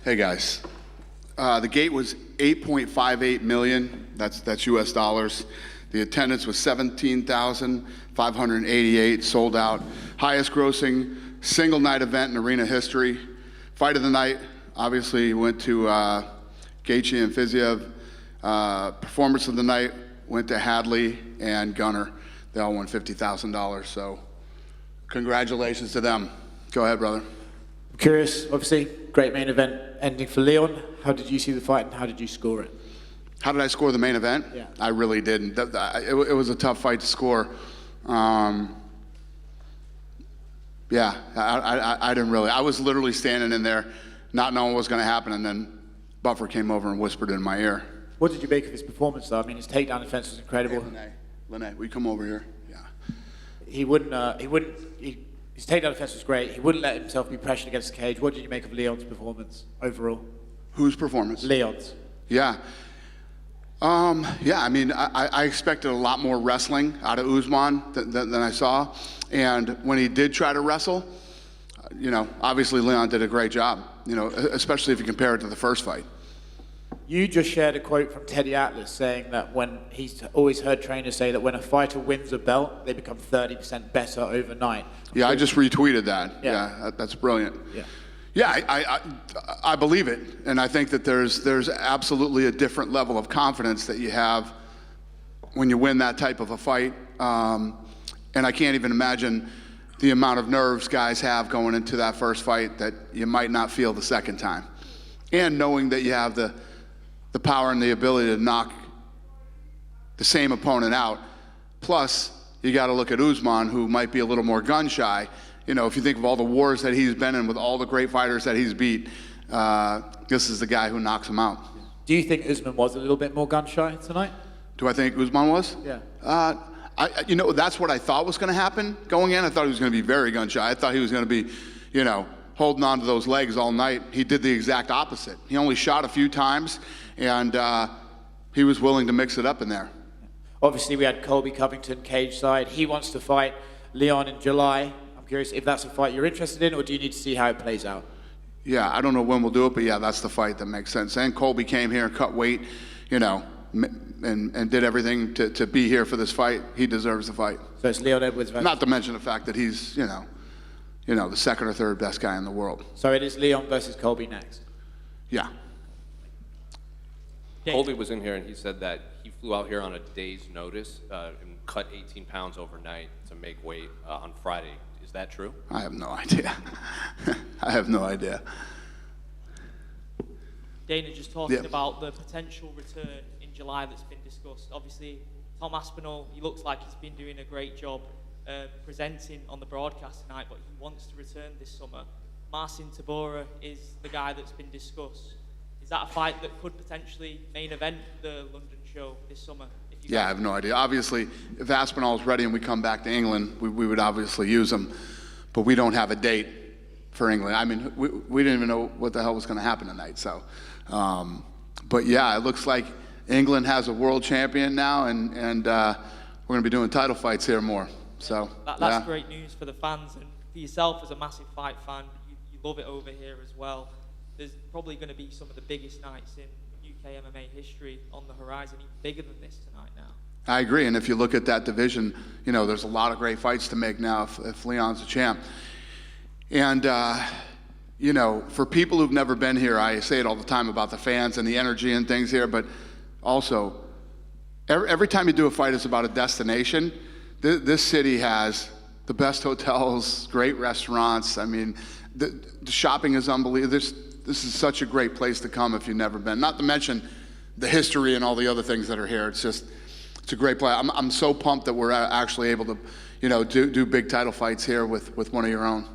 Hey guys, the gate was 8.58 million. That's U.S. dollars. The attendance was 17,588, sold out. Highest grossing single night event in arena history. Fight of the night, obviously went to Gaethje and Fiziev. Performance of the night went to Hadley and Gunner. They all won $50,000. So congratulations to them. Go ahead, brother. I'm curious, obviously, great main event ending for Leon. How did you see the fight and how did you score it? How did I score the main event? Yeah. I really didn't. It was a tough fight to score. Yeah, I didn't really. I was literally standing in there not knowing what was going to happen, and then Buffer came over and whispered in my ear. What did you make of his performance, though? I mean, his takedown defense was incredible. Hey, Lene, will you come over here? Yeah. His takedown defense was great. He wouldn't let himself be pressured against the cage. What did you make of Leon's performance overall? Whose performance? Leon's. Yeah. Yeah, I mean, I expected a lot more wrestling out of Usman than I saw. And when he did try to wrestle, obviously Leon did a great job, especially if you compare it to the first fight. You just shared a quote from Teddy Atlas saying that when he's always heard trainers say that when a fighter wins a belt, they become 30% better overnight. Yeah, I just retweeted that. Yeah, that's brilliant. Yeah. Yeah, I believe it, and I think that there's absolutely a different level of confidence that you have when you win that type of a fight, and I can't even imagine the amount of nerves guys have going into that first fight that you might not feel the second time, and knowing that you have the power and the ability to knock the same opponent out. Plus, you got to look at Usman, who might be a little more gun shy. If you think of all the wars that he's been in with all the great fighters that he's beat, this is the guy who knocks him out. Do you think Usman was a little bit more gun shy tonight? Do I think Usman was? Yeah. That's what I thought was going to happen going in. I thought he was going to be very gun shy. I thought he was going to be, holding on to those legs all night. He did the exact opposite. He only shot a few times, and he was willing to mix it up in there. Obviously, we had Colby Covington cage side. He wants to fight Leon in July. I'm curious if that's a fight you're interested in, or do you need to see how it plays out? Yeah, I don't know when we'll do it, but yeah, that's the fight that makes sense. And Colby came here and cut weight, and did everything to be here for this fight. He deserves the fight. So it's Leon Edwards versus... Not to mention the fact that he's, the second or third best guy in the world. So it is Leon versus Colby next? Yeah. Colby was in here and he said that he flew out here on a day's notice and cut 18 pounds overnight to make weight on Friday. Is that true? I have no idea. I have no idea. Dana, just talking about the potential return in July that's been discussed. Obviously, Tom Aspinall, he looks like he's been doing a great job presenting on the broadcast tonight, but he wants to return this summer. Marcin Tybura is the guy that's been discussed. Is that a fight that could potentially main event the London show this summer? I have no idea. Obviously, if Aspinall is ready and we come back to England, we would obviously use him, but we don't have a date for England. I mean, we didn't even know what the hell was going to happen tonight. So, but yeah, it looks like England has a world champion now, and we're going to be doing title fights here more. So that's great news for the fans, and for yourself as a massive fight fan, you love it over here as well. There's probably going to be some of the biggest nights in UK MMA history on the horizon, even bigger than this tonight now. I agree, and if you look at that division, there's a lot of great fights to make now if Leon's a champ. And, for people who've never been here, I say it all the time about the fans and the energy and things here, but also, every time you do a fight, it's about a destination. This city has the best hotels, great restaurants. I mean, the shopping is unbelievable. This is such a great place to come if you've never been. Not to mention the history and all the other things that are here. It's a great place. I'm so pumped that we're actually able to, do big title fights here with one of your own.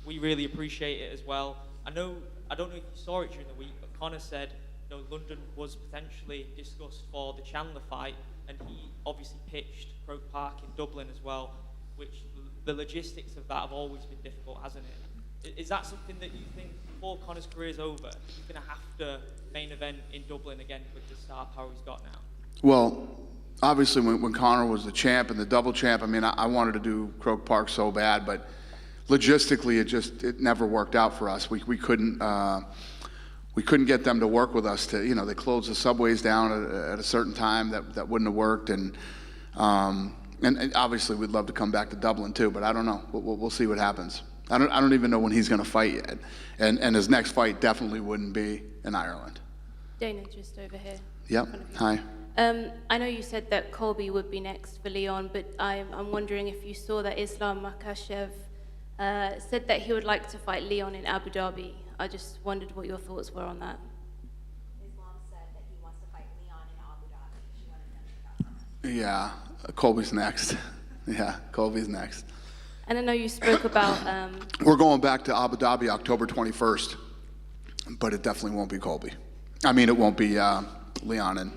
We really appreciate it as well. I don't know if you saw it during the week, but Conor said, London was potentially discussed for the Chandler fight, and he obviously pitched Croke Park in Dublin as well, which the logistics of that have always been difficult, hasn't it? Is that something that you think, before Conor's career is over, he's going to have to main event in Dublin again with the star power he's got now? Well, obviously when Conor was the champ and the double champ, I mean, I wanted to do Croke Park so bad, but logistically it never worked out for us. We couldn't we couldn't get them to work with us to, they closed the subways down at a certain time that wouldn't have worked. And obviously we'd love to come back to Dublin too, but I don't know. We'll see what happens. I don't even know when he's going to fight yet. And his next fight definitely wouldn't be in Ireland. Dana, just over here. Yep. Hi. I know you said that Colby would be next for Leon, but I'm wondering if you saw that Islam Makhachev said that he would like to fight Leon in Abu Dhabi. I just wondered what your thoughts were on that. Islam said that he wants to fight Leon in Abu Dhabi. She wanted to know about that. Yeah, Colby's next. Yeah, Colby's next. And I know you spoke about... We're going back to Abu Dhabi October 21st, but it definitely won't be Colby. I mean, it won't be Leon.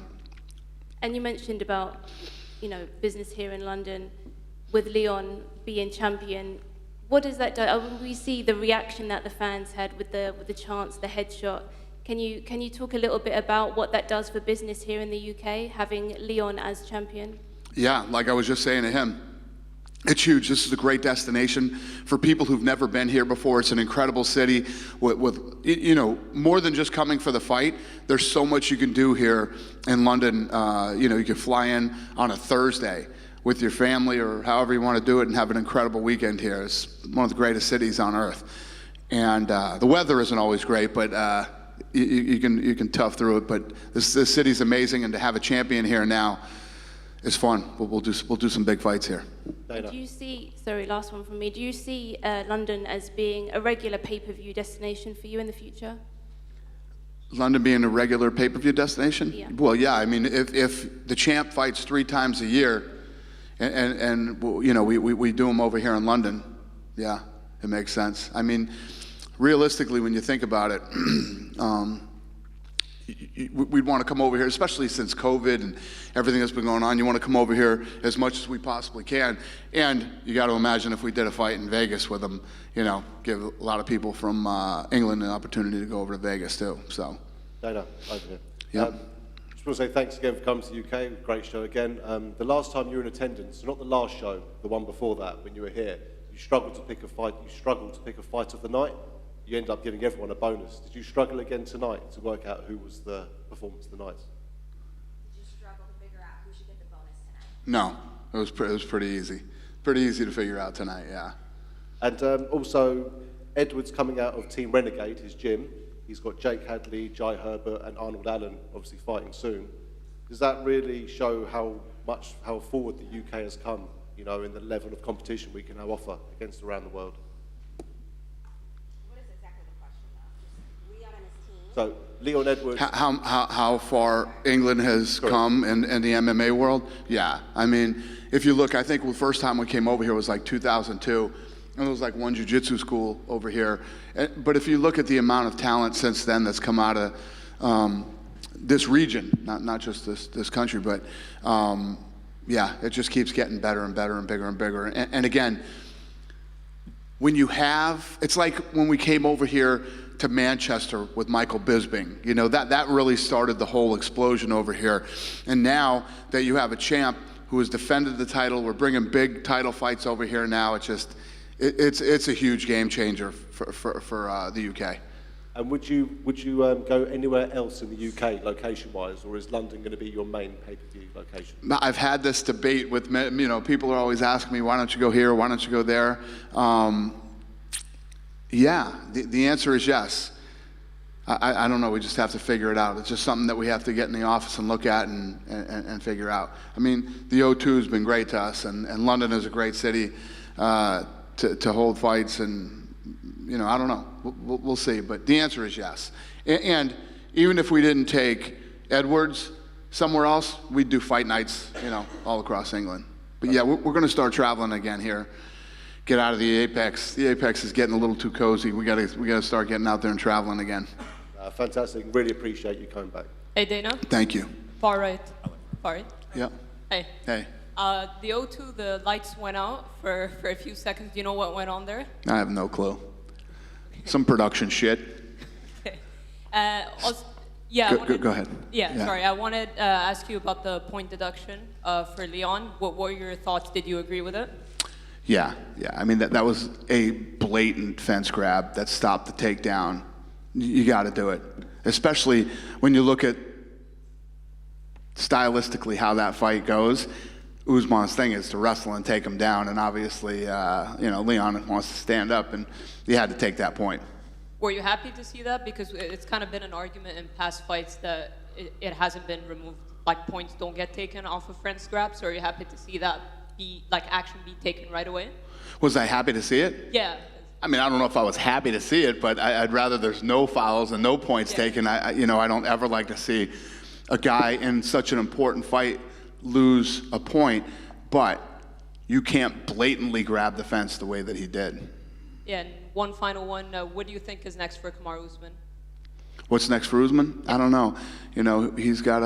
And you mentioned about, business here in London with Leon being champion. What does that do? We see the reaction that the fans had with the chants, the headshot. Can you talk a little bit about what that does for business here in the UK, having Leon as champion? Yeah, like I was just saying to him, it's huge. This is a great destination for people who've never been here before. It's an incredible city with more than just coming for the fight. There's so much you can do here in London. You can fly in on a Thursday with your family or however you want to do it and have an incredible weekend here. It's one of the greatest cities on earth. And the weather isn't always great, but you can tough through it. But this city's amazing, and to have a champion here now is fun. We'll do some big fights here. Do you see, sorry, last one from me. Do you see London as being a regular pay-per-view destination for you in the future? London being a regular pay-per-view destination? Yeah. Well, yeah. I mean, if the champ fights 3 times a year, and we do them over here in London, yeah, it makes sense. I mean, realistically, when you think about it, we'd want to come over here, especially since COVID and everything that's been going on. You want to come over here as much as we possibly can. And you got to imagine if we did a fight in Vegas with them, give a lot of people from England an opportunity to go over to Vegas too. So. Dana, over here. Yeah. Just want to say thanks again for coming to the UK. Great show again. The last time you were in attendance, so not the last show, the one before that, when you were here, you struggled to pick a fight. You struggled to pick a fight of the night. You end up giving everyone a bonus. Did you struggle again tonight to work out who was the performance of the night? Did you struggle to figure out who should get the bonus tonight? No, it was pretty easy. Pretty easy to figure out tonight, yeah. And also, Edward's coming out of Team Renegade, his gym. He's got Jake Hadley, Jai Herbert, and Arnold Allen obviously fighting soon. Does that really show how forward the UK has come, in the level of competition we can now offer against around the world? What is exactly the question, though? Leon and his team. So, Leon Edwards. How far England has come in the MMA world? Yeah, I mean, if you look, I think the first time we came over here was like 2002, and there was like one jiu-jitsu school over here. But if you look at the amount of talent since then that's come out of this region, not just this country, but yeah, it just keeps getting better and better and bigger and bigger. And again, when you have, it's like when we came over here to Manchester with Michael Bisping, that really started the whole explosion over here. And now that you have a champ who has defended the title, we're bringing big title fights over here now. It's a huge game changer for the UK. And would you go anywhere else in the UK location-wise, or is London going to be your main pay-per-view location? I've had this debate with, people are always asking me, why don't you go here, why don't you go there? Yeah, the answer is yes. I don't know, we just have to figure it out. It's just something that we have to get in the office and look at and figure out. I mean, the O2 has been great to us, and London is a great city to hold fights, and I don't know. We'll see, but the answer is yes. And even if we didn't take Edwards somewhere else, we'd do fight nights, all across England. But yeah, we're going to start traveling again here. Get out of the Apex. The Apex is getting a little too cozy. We got to start getting out there and traveling again. Fantastic. Really appreciate you coming back. Hey, Dana. Thank you. Far right. Far right. Yeah. Hey. Hey. The O2, the lights went out for a few seconds. Do you know what went on there? I have no clue. Some production shit. Yeah. Go ahead. Yeah, sorry. I wanted to ask you about the point deduction for Leon. What were your thoughts? Did you agree with it? Yeah. I mean, that was a blatant fence grab that stopped the takedown. You got to do it. especially when you look at stylistically how that fight goes. Usman's thing is to wrestle and take him down, and obviously, Leon wants to stand up, and he had to take that point. Were you happy to see that? Because it's kind of been an argument in past fights that it hasn't been removed, like points don't get taken off of French scraps. So are you happy to see that action be taken right away? Was I happy to see it? Yeah. I mean, I don't know if I was happy to see it, but I'd rather there's no fouls and no points taken. I don't ever like to see a guy in such an important fight lose a point, but you can't blatantly grab the fence the way that he did. Yeah, and one final one. What do you think is next for Kamaru Usman? What's next for Usman? I don't know. He's got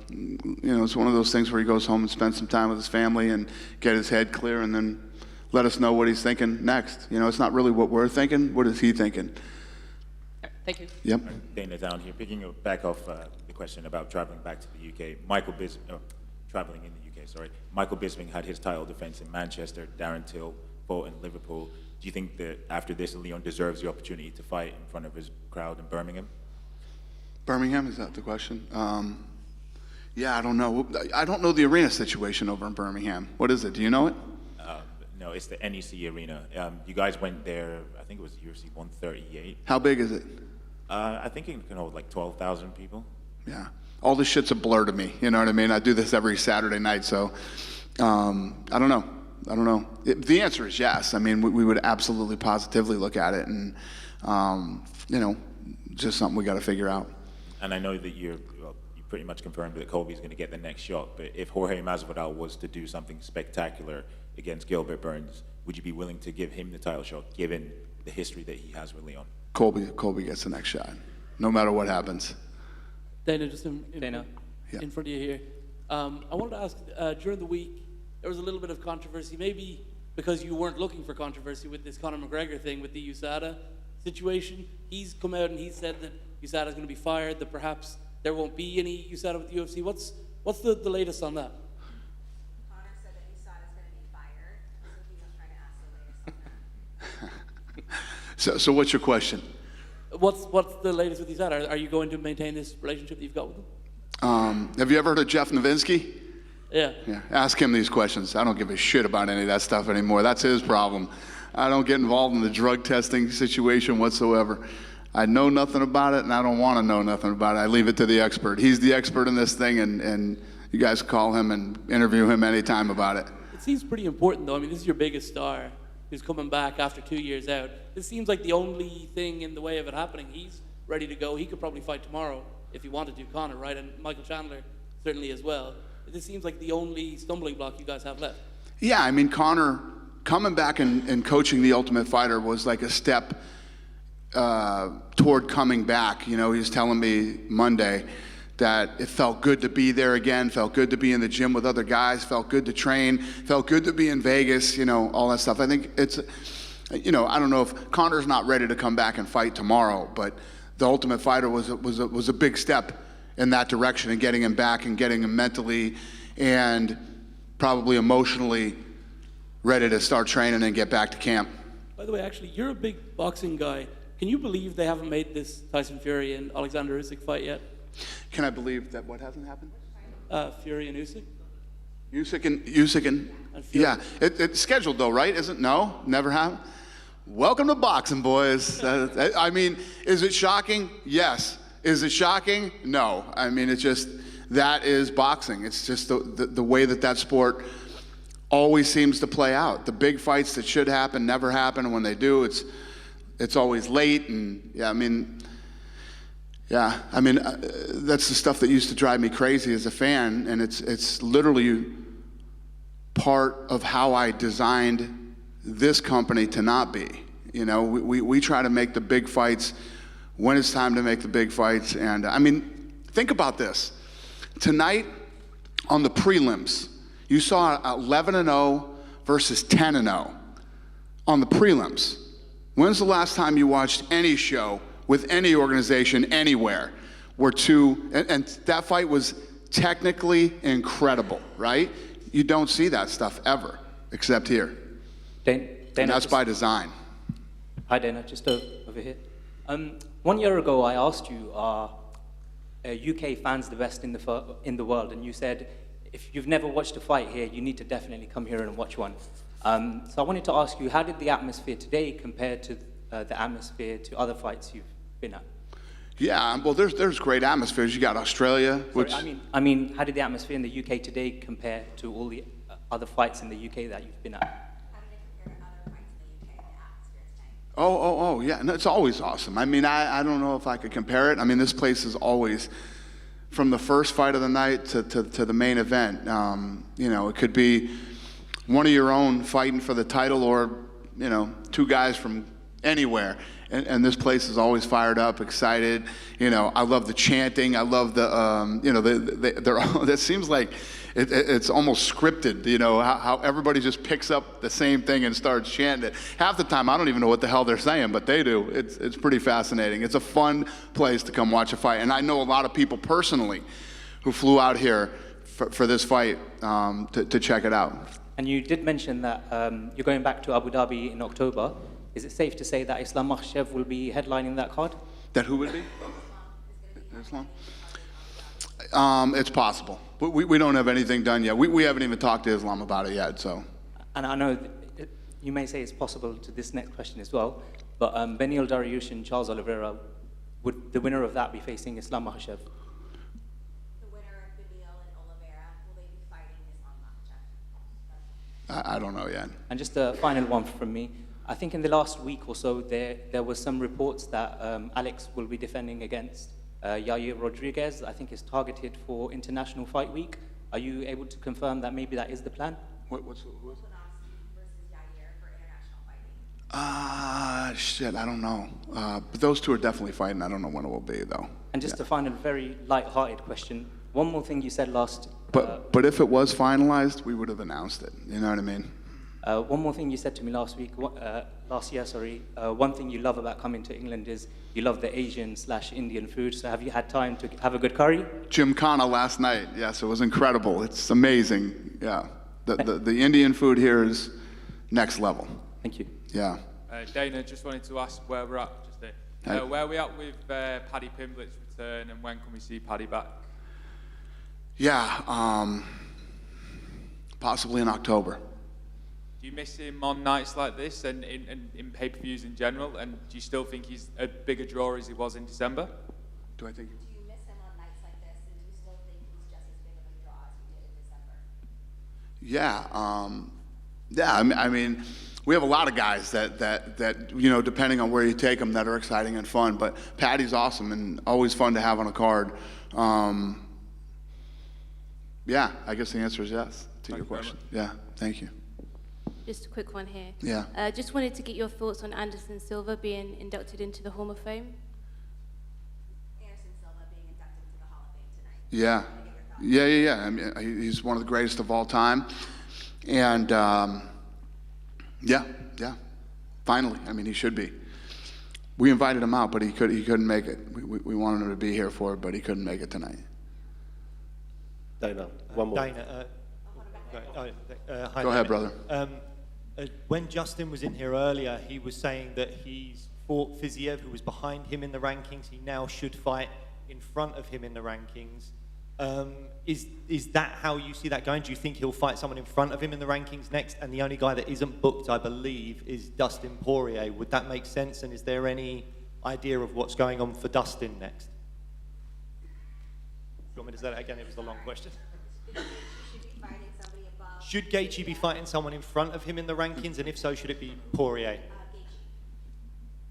it's one of those things where he goes home and spends some time with his family and get his head clear and then let us know what he's thinking next. It's not really what we're thinking. What is he thinking? Thank you. Yep. Dana down here, picking back off the question about traveling back to the UK. Traveling in the UK, sorry. Michael Bisping had his title defense in Manchester. Darren Till fought in Liverpool. Do you think that after this, Leon deserves the opportunity to fight in front of his crowd in Birmingham? Birmingham, is that the question? Yeah, I don't know. I don't know the arena situation over in Birmingham. What is it? Do you know it? No, it's the NEC Arena. You guys went there, I think it was UFC 138. How big is it? I think it can hold like 12,000 people. Yeah. All this shit's a blur to me. You know what I mean? I do this every Saturday night, so I don't know. The answer is yes. I mean, we would absolutely, positively look at it, and just something we got to figure out. And I know that you pretty much confirmed that Colby's going to get the next shot, but if Jorge Masvidal was to do something spectacular against Gilbert Burns, would you be willing to give him the title shot, given the history that he has with Leon? Colby gets the next shot, no matter what happens. Dana, just in Yeah. front of you here. I wanted to ask, during the week, there was a little bit of controversy, maybe because you weren't looking for controversy with this Conor McGregor thing with the USADA situation. He's come out and he said that USADA's going to be fired, that perhaps there won't be any USADA with the UFC. What's the latest on that? Connor said that USADA's going to be fired, so he was trying to ask the latest on that. So what's your question? What's the latest with USADA? Are you going to maintain this relationship that you've got with them? Have you ever heard of Jeff Novinsky? Yeah. Yeah, ask him these questions. I don't give a shit about any of that stuff anymore. That's his problem. I don't get involved in the drug testing situation whatsoever. I know nothing about it, and I don't want to know nothing about it. I leave it to the expert. He's the expert in this thing, and you guys call him and interview him anytime about it. It seems pretty important, though. I mean, this is your biggest star who's coming back after 2 years out. This seems like the only thing in the way of it happening. He's ready to go. He could probably fight tomorrow if he wanted to, Conor, right? And Michael Chandler certainly as well. This seems like the only stumbling block you guys have left. Yeah, I mean, Conor coming back and coaching the Ultimate Fighter was like a step toward coming back. He was telling me Monday that it felt good to be there again, felt good to be in the gym with other guys, felt good to train, felt good to be in Vegas, all that stuff. I think it's, I don't know if Conor's not ready to come back and fight tomorrow, but the Ultimate Fighter was a big step in that direction and getting him back and getting him mentally and probably emotionally ready to start training and get back to camp. By the way, actually, you're a big boxing guy. Can you believe they haven't made this Tyson Fury and Alexander Usyk fight yet? Can I believe that what hasn't happened? Fury and Usyk? Usyk and Fury. yeah. It's scheduled though, right? Isn't? No, never happened. Welcome to boxing, boys. I mean, is it shocking? Yes. Is it shocking? No. I mean, it's just, that is boxing. It's just the way that sport always seems to play out. The big fights that should happen never happen, and when they do, it's always late. And that's the stuff that used to drive me crazy as a fan, and it's literally part of how I designed this company to not be. We try to make the big fights when it's time to make the big fights. And I mean, think about this. Tonight on the prelims, you saw 11-0 versus 10-0 on the prelims. When's the last time you watched any show with any organization anywhere where and that fight was technically incredible, right? You don't see that stuff ever, except here. Dana, And that's by design. Hi, Dana, just over here. 1 year ago, I asked you, are UK fans the best in the world? And you said, if you've never watched a fight here, you need to definitely come here and watch one. So I wanted to ask you, how did the atmosphere today compare to the atmosphere to other fights you've been at? Yeah, well, there's great atmospheres. You got Australia, which I mean, how did the atmosphere in the UK today compare to all the other fights in the UK that you've been at? How did it compare to other fights in the UK and the atmosphere tonight? oh, yeah. No, it's always awesome. I mean, I don't know if I could compare it. I mean, this place is always, from the first fight of the night to the main event. You know, it could be one of your own fighting for the title, or, you know, two guys from anywhere. And this place is always fired up, excited. You know, I love the chanting. I love the, you know, that seems like it's almost scripted, you know, how everybody just picks up the same thing and starts chanting it. Half the time, I don't even know what the hell they're saying, but they do. It's pretty fascinating. It's a fun place to come watch a fight. And I know a lot of people personally who flew out here for this fight to check it out. And you did mention that you're going back to Abu Dhabi in October. Is it safe to say that Islam Makhachev will be headlining that card? That who would be? Islam? It's possible. But we don't have anything done yet. We haven't even talked to Islam about it yet, so. And I know you may say it's possible to this next question as well, but Beneil Dariush and Charles Oliveira, would the winner of that be facing Islam Makhachev? The winner of Beneil and Oliveira, will they be fighting Islam Makhachev? I don't know yet. And just a final one from me. I think in the last week or so, there was some reports that Alex will be defending against Yair Rodriguez. I think is targeted for International Fight Week. Are you able to confirm that maybe that is the plan? Who is it? Versus Yair for International Fight Week. Shit, I don't know. But those two are definitely fighting. I don't know when it will be, though. And just a final, very light-hearted question. One more thing you said last... But if it was finalized, we would have announced it. You know what I mean? One more thing you said to me last year, one thing you love about coming to England is you love the Asian/Indian food. So have you had time to have a good curry? Gymkhana last night. Yes, it was incredible. It's amazing. Yeah. The Indian food here is next level. Thank you. Yeah. Dana, just wanted to ask where we're at. Where are we at with Paddy Pimblett's return, and when can we see Paddy back? Yeah, possibly in October. Do you miss him on nights like this and in pay-per-views in general? And do you still think he's a bigger draw as he was in December? Do I think? Do you miss him on nights like this, and do you still think he's just as big of a draw as he did in December? Yeah, I mean, we have a lot of guys that you know, depending on where you take them, that are exciting and fun. But Paddy's awesome and always fun to have on a card. Yeah, I guess the answer is yes to your question. Yeah, thank you. Just a quick one here. Yeah. Just wanted to get your thoughts on Anderson Silva being inducted into the Hall of Fame. Anderson Silva being inducted into the Hall of Fame tonight. Yeah. I mean, he's one of the greatest of all time. And, yeah. Finally. I mean, he should be. We invited him out, but he couldn't make it. We wanted him to be here for it, but he couldn't make it tonight. Dana, one more. Dana, hi, Go ahead, brother. When Justin was in here earlier, he was saying that he's fought Fiziev, who was behind him in the rankings. He now should fight in front of him in the rankings. Is that how you see that going? Do you think he'll fight someone in front of him in the rankings next? And the only guy that isn't booked, I believe, is Dustin Poirier. Would that make sense? And is there any idea of what's going on for Dustin next? You want me to say that again? It was a long question. Should Gaethje be fighting someone in front of him in the rankings? And if so, should it be Poirier?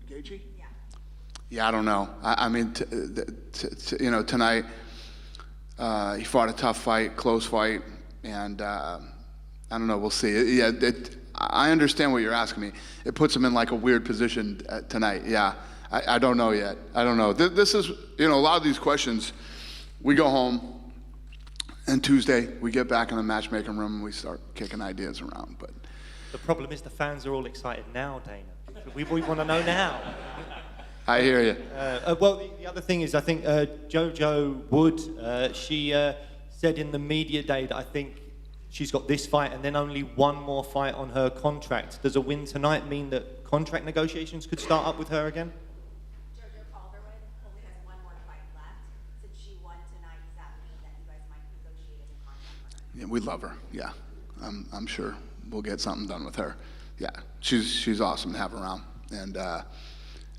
Gaethje? Yeah, I don't know. I mean, you know, tonight he fought a tough fight, close fight, and I don't know. We'll see. Yeah, I understand what you're asking me. It puts him in like a weird position tonight. Yeah, I don't know yet. I don't know. This is, you know, a lot of these questions. We go home. And Tuesday, we get back in the matchmaking room and we start kicking ideas around. But the problem is the fans are all excited now, Dana. We want to know now. I hear you. Well, the other thing is, I think JoJo Wood, she said in the media day that I think she's got this fight and then only one more fight on her contract. Does a win tonight mean that contract negotiations could start up with her again? Yeah, we love her. Yeah, I'm sure we'll get something done with her. Yeah, she's awesome to have around. And the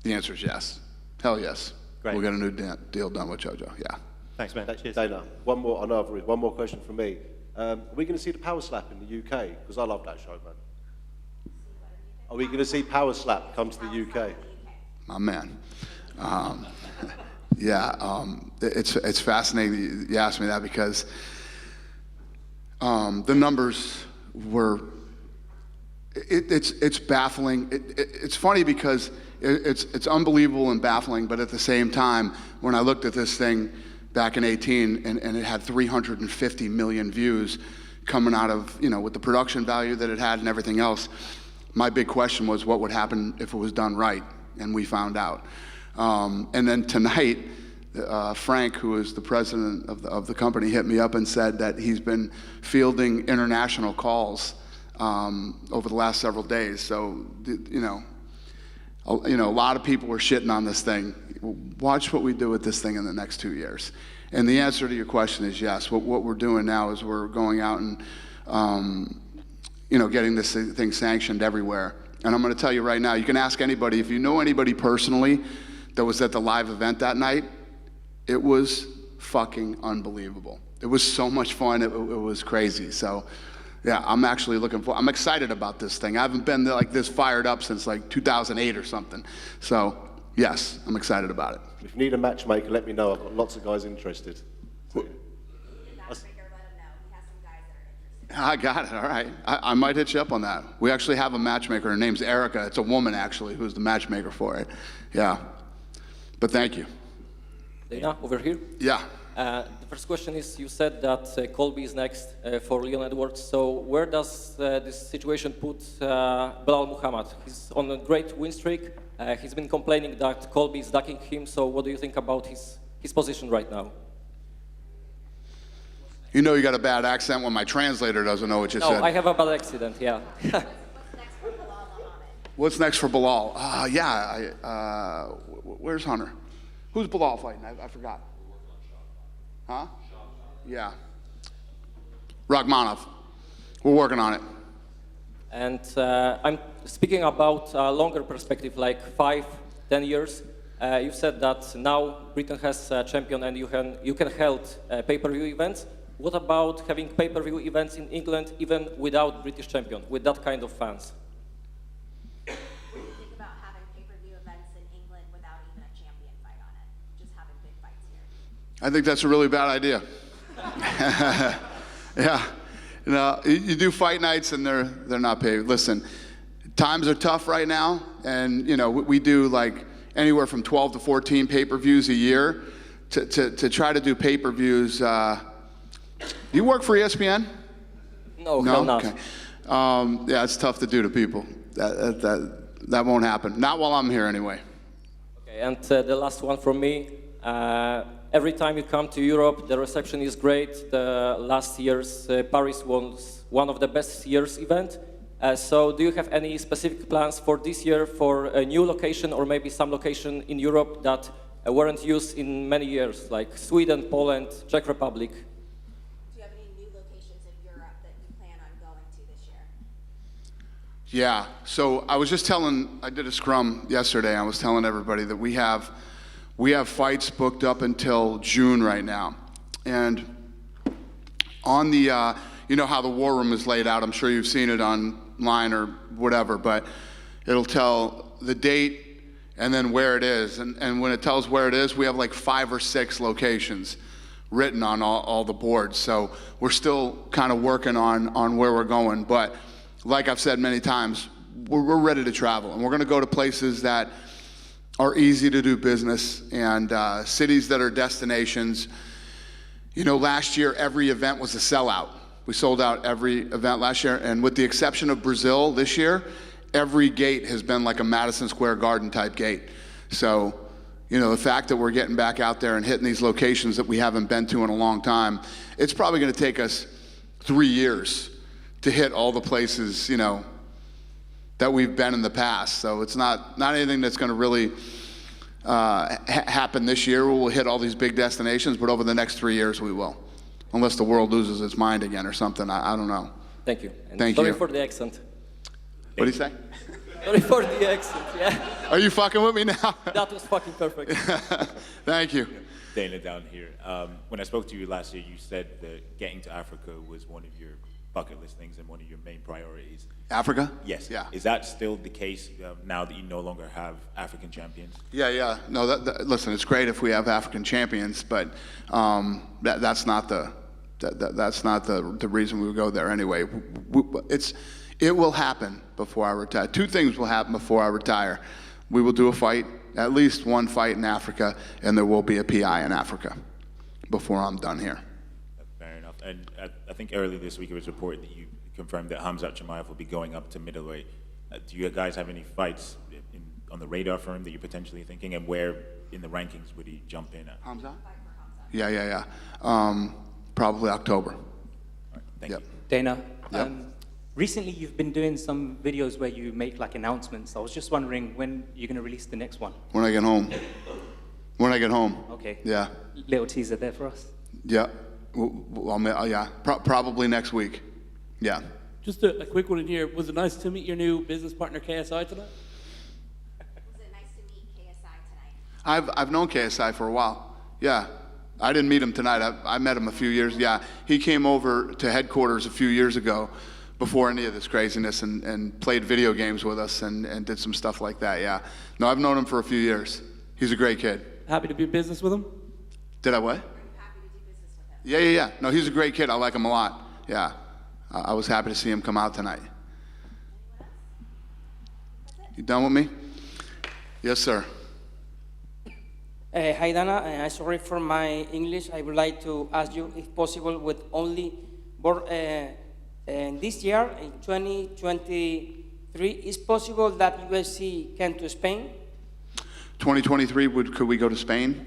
answer is yes. Hell yes. Great. We'll get a new deal done with JoJo. Yeah. Thanks, man. Cheers. Dana, one more question from me. Are we going to see the Power Slap in the UK? Because I love that show, man. Are we going to see Power Slap come to the UK? My man. It's fascinating you asked me that because the numbers were. It's baffling. It's funny because it's unbelievable and baffling, but at the same time, when I looked at this thing back in 18 and it had 350 million views coming out of, with the production value that it had and everything else, my big question was what would happen if it was done right, and we found out. And then tonight, Frank, who is the president of the company, hit me up and said that he's been fielding international calls over the last several days. So, a lot of people were shitting on this thing. Watch what we do with this thing in the next 2 years. And the answer to your question is yes. What we're doing now is we're going out and, getting this thing sanctioned everywhere. And I'm going to tell you right now, you can ask anybody, if you know anybody personally that was at the live event that night, it was fucking unbelievable. It was so much fun. It was crazy. So, yeah, I'm actually I'm excited about this thing. I haven't been like this fired up since like 2008 or something. So, yes, I'm excited about it. If you need a matchmaker, let me know. I've got lots of guys interested. I got it, all right. I might hit you up on that. We actually have a matchmaker. Her name's Erica. It's a woman, actually, who's the matchmaker for it. Yeah. But thank you. Dana, over here. Yeah. The first question is, you said that Colby is next for Leon Edwards. So where does this situation put Belal Muhammad? He's on a great win streak. He's been complaining that Colby is ducking him. So what do you think about his position right now? You know you got a bad accent when my translator doesn't know what you said. No, I have a bad accident, yeah. What's next for Belal? Where's Hunter? Who's Belal fighting? I forgot. Huh? Yeah. Rachmanov. We're working on it. And I'm speaking about a longer perspective, like 5-10 years. You said that now Britain has a champion and you can hold pay-per-view events. What about having pay-per-view events in England even without British champion, with that kind of fans? Think about having pay-per-view events in England without even a champion fight on it, just having big fights here. I think that's a really bad idea. Yeah. You do fight nights and they're not paid. Listen, times are tough right now, and we do like anywhere from 12 to 14 pay-per-views a year. To try to do pay-per-views. Do you work for ESPN? No, not. Okay. Yeah, it's tough to do to people. That won't happen. Not while I'm here, anyway. Okay, and the last one from me. Every time you come to Europe, the reception is great. The last year's Paris was one of the best year's event. So do you have any specific plans for this year for a new location or maybe some location in Europe that weren't used in many years, like Sweden, Poland, Czech Republic? Yeah, so I did a scrum yesterday. I was telling everybody that we have fights booked up until June right now. And on the, you know how the war room is laid out. I'm sure you've seen it online or whatever, but it'll tell the date and then where it is. And when it tells where it is, we have like 5 or 6 locations written on all the boards. So we're still kind of working on where we're going. But like I've said many times, we're ready to travel, and we're going to go to places that are easy to do business and cities that are destinations. Last year, every event was a sellout. We sold out every event last year, and with the exception of Brazil this year, every gate has been like a Madison Square Garden type gate. So, the fact that we're getting back out there and hitting these locations that we haven't been to in a long time, it's probably going to take us 3 years to hit all the places, that we've been in the past. So it's not anything that's going to really happen this year. We'll hit all these big destinations, but over the next 3 years we will. unless the world loses its mind again or something. I don't know. Thank you. And Thank sorry you. for the accent. What do you say? Sorry for the accent, yeah. Are you fucking with me now? That was fucking perfect. Thank you. Dana down here. When I spoke to you last year, you said that getting to Africa was one of your bucket list things and one of your main priorities. Africa? Yes. Yeah. Is that still the case now that you no longer have African champions? Yeah. No, listen, it's great if we have African champions, but that's not the reason we would go there anyway. It will happen before I retire. Two things will happen before I retire. We will do a fight, at least one fight in Africa, and there will be a PI in Africa before I'm done here. Fair enough. And I think earlier this week it was reported that you confirmed that Hamzat Chimaev will be going up to middleweight. Do you guys have any fights on the radar for him that you're potentially thinking, and where in the rankings would he jump in at? Hamzat? Yeah. Probably October. All right, thank you. Dana, Yep. recently you've been doing some videos where you make like announcements. I was just wondering when you're going to release the next one. When I get home. When I get home. Okay. Yeah. Little teaser there for us. Yeah. Yeah. Probably next week. Yeah. Just a quick one in here. Was it nice to meet your new business partner, KSI, tonight? Was it nice to meet KSI tonight? I've known KSI for a while. Yeah. I didn't meet him tonight. I met him a few years. Yeah. He came over to headquarters a few years ago before any of this craziness and played video games with us and did some stuff like that. Yeah. No, I've known him for a few years. He's a great kid. Happy to do business with him? Did I what? Are you happy to do business with him? Yeah. No, he's a great kid. I like him a lot. Yeah. I was happy to see him come out tonight. You done with me? Yes, sir. Hi, Dana. I'm sorry for my English. I would like to ask you, if possible, with only this year, in 2023, is possible that UFC came to Spain? 2023, could we go to Spain?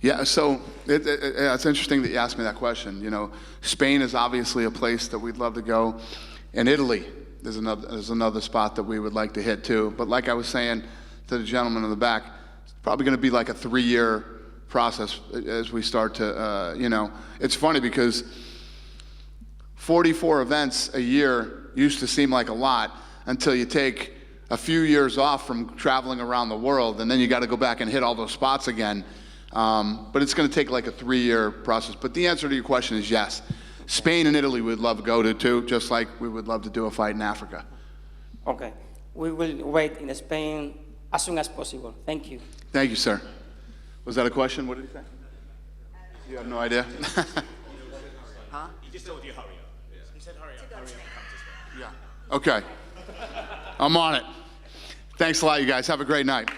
Yeah, so it's interesting that you asked me that question. You know, Spain is obviously a place that we'd love to go, and Italy is another spot that we would like to hit too. But like I was saying to the gentleman in the back, it's probably going to be like a 3-year process as we start to, it's funny because 44 events a year used to seem like a lot until you take a few years off from traveling around the world, and then you got to go back and hit all those spots again. But it's going to take like a 3-year process. But the answer to your question is yes. Spain and Italy we'd love to go to too, just like we would love to do a fight in Africa. Okay. We will wait in Spain as soon as possible. Thank you. Thank you, sir. Was that a question? What did he say? You have no idea? Huh? He just told you hurry up. He said hurry up. Yeah. Okay. I'm on it. Thanks a lot, you guys. Have a great night.